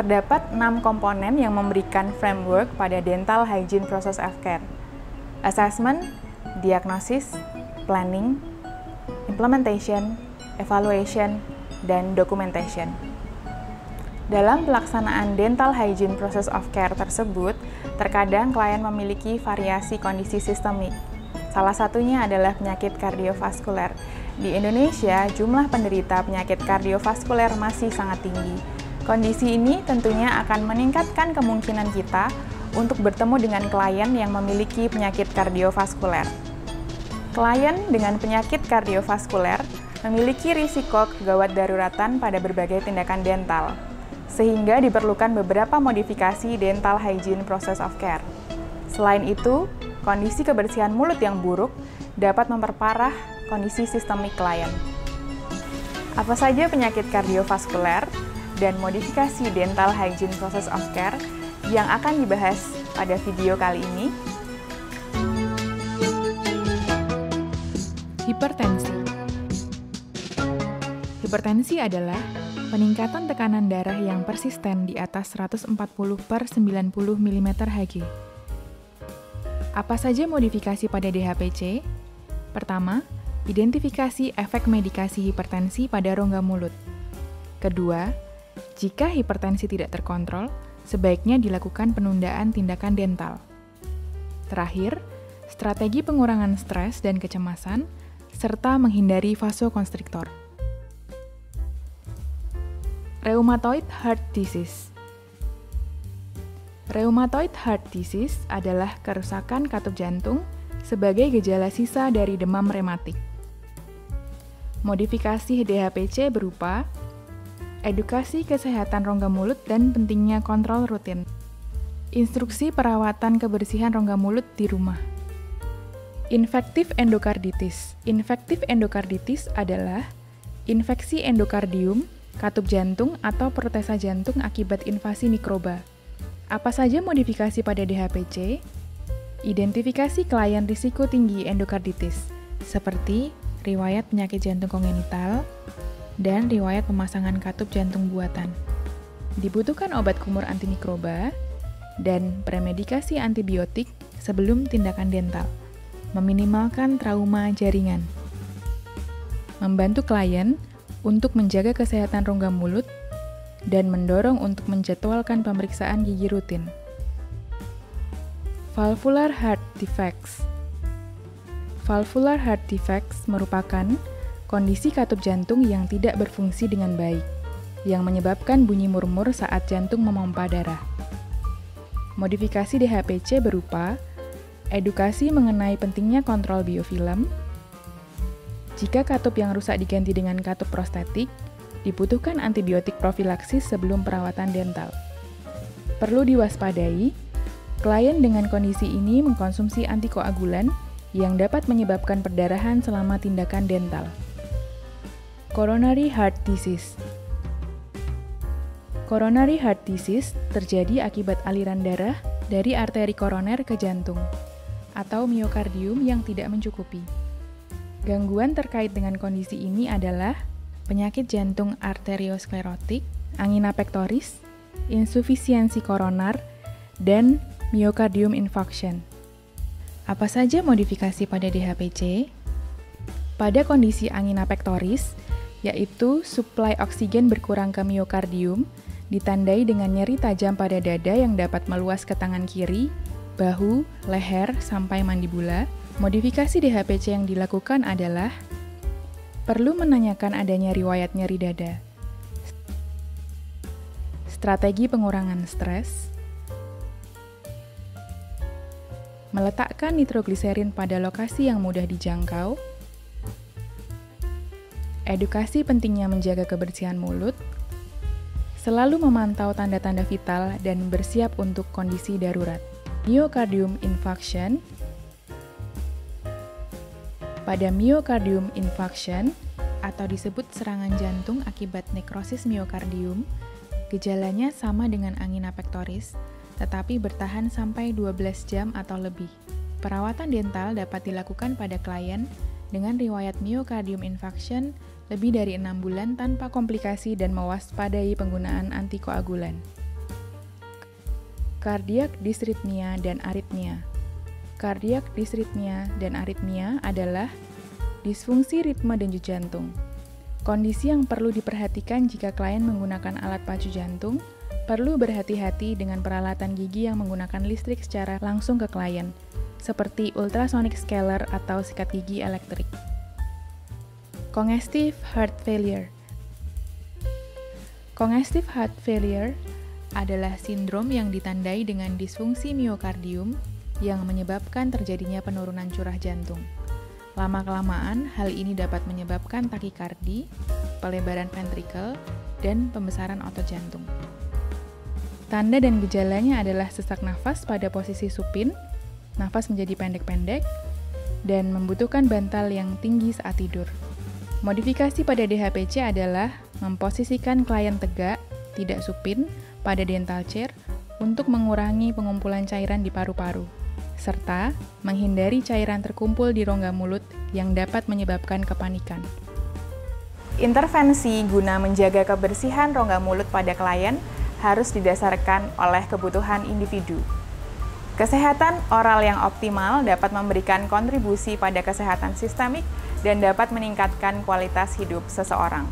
Terdapat 6 komponen yang memberikan framework pada dental hygiene process of care: assessment, diagnosis, planning, implementation, evaluation, dan documentation. Dalam pelaksanaan dental hygiene process of care tersebut, terkadang klien memiliki variasi kondisi sistemik. Salah satunya adalah penyakit kardiovaskuler. Di Indonesia, jumlah penderita penyakit kardiovaskuler masih sangat tinggi. Kondisi ini tentunya akan meningkatkan kemungkinan kita untuk bertemu dengan klien yang memiliki penyakit kardiovaskuler. Klien dengan penyakit kardiovaskuler memiliki risiko kegawat daruratan pada berbagai tindakan dental, sehingga diperlukan beberapa modifikasi dental hygiene process of care. Selain itu, kondisi kebersihan mulut yang buruk dapat memperparah kondisi sistemik klien. Apa saja penyakit kardiovaskuler dan modifikasi dental hygiene process of care yang akan dibahas pada video kali ini? Hipertensi. Hipertensi adalah peningkatan tekanan darah yang persisten di atas 140/90 mm/Hg. Apa saja modifikasi pada DHPC? Pertama, identifikasi efek medikasi hipertensi pada rongga mulut. Kedua, jika hipertensi tidak terkontrol, sebaiknya dilakukan penundaan tindakan dental. Terakhir, strategi pengurangan stres dan kecemasan, serta menghindari vasokonstriktor. Rheumatoid heart disease. Rheumatoid heart disease adalah kerusakan katup jantung sebagai gejala sisa dari demam rematik. Modifikasi DHPC berupa edukasi kesehatan rongga mulut dan pentingnya kontrol rutin. Instruksi perawatan kebersihan rongga mulut di rumah. Infektif endokarditis. Infektif endokarditis adalah infeksi endokardium, katup jantung atau protesa jantung akibat invasi mikroba. Apa saja modifikasi pada DHPC? Identifikasi klien risiko tinggi endokarditis, seperti riwayat penyakit jantung kongenital, dan riwayat pemasangan katup jantung buatan. Dibutuhkan obat kumur antimikroba dan premedikasi antibiotik sebelum tindakan dental. Meminimalkan trauma jaringan. Membantu klien untuk menjaga kesehatan rongga mulut dan mendorong untuk menjadwalkan pemeriksaan gigi rutin. Valvular heart defects. Valvular heart defects merupakan kondisi katup jantung yang tidak berfungsi dengan baik, yang menyebabkan bunyi murmur saat jantung memompa darah. Modifikasi DHPC berupa edukasi mengenai pentingnya kontrol biofilm. Jika katup yang rusak diganti dengan katup prostetik, dibutuhkan antibiotik profilaksis sebelum perawatan dental. Perlu diwaspadai, klien dengan kondisi ini mengkonsumsi antikoagulan yang dapat menyebabkan perdarahan selama tindakan dental. Coronary heart disease. Coronary heart disease terjadi akibat aliran darah dari arteri koroner ke jantung atau miokardium yang tidak mencukupi. Gangguan terkait dengan kondisi ini adalah penyakit jantung arteriosklerotik, angina pectoris, insufisiensi koroner, dan myocardium infarction. Apa saja modifikasi pada DHPC? Pada kondisi angina pectoris, yaitu suplai oksigen berkurang ke miokardium, ditandai dengan nyeri tajam pada dada yang dapat meluas ke tangan kiri, bahu, leher, sampai mandibula. Modifikasi DHPC yang dilakukan adalah perlu menanyakan adanya riwayat nyeri dada. Strategi pengurangan stres. Meletakkan nitrogliserin pada lokasi yang mudah dijangkau. Edukasi pentingnya menjaga kebersihan mulut. Selalu memantau tanda-tanda vital dan bersiap untuk kondisi darurat. Myocardium infarction. Pada myocardium infarction, atau disebut serangan jantung akibat nekrosis miokardium, gejalanya sama dengan angina pectoris, tetapi bertahan sampai 12 jam atau lebih. Perawatan dental dapat dilakukan pada klien dengan riwayat myocardium infarction lebih dari 6 bulan tanpa komplikasi dan mewaspadai penggunaan antikoagulan. Cardiac dysrhythmia dan aritmia. Cardiac dysrhythmia dan aritmia adalah disfungsi ritme denyut jantung. Kondisi yang perlu diperhatikan jika klien menggunakan alat pacu jantung, perlu berhati-hati dengan peralatan gigi yang menggunakan listrik secara langsung ke klien, seperti ultrasonic scaler atau sikat gigi elektrik. Congestive heart failure. Congestive heart failure adalah sindrom yang ditandai dengan disfungsi miokardium yang menyebabkan terjadinya penurunan curah jantung. Lama-kelamaan, hal ini dapat menyebabkan takikardi, pelebaran ventrikel, dan pembesaran otot jantung. Tanda dan gejalanya adalah sesak nafas pada posisi supin, nafas menjadi pendek-pendek, dan membutuhkan bantal yang tinggi saat tidur. Modifikasi pada DHPC adalah memposisikan klien tegak, tidak supin, pada dental chair untuk mengurangi pengumpulan cairan di paru-paru, serta menghindari cairan terkumpul di rongga mulut yang dapat menyebabkan kepanikan. Intervensi guna menjaga kebersihan rongga mulut pada klien harus didasarkan oleh kebutuhan individu. Kesehatan oral yang optimal dapat memberikan kontribusi pada kesehatan sistemik dan dapat meningkatkan kualitas hidup seseorang.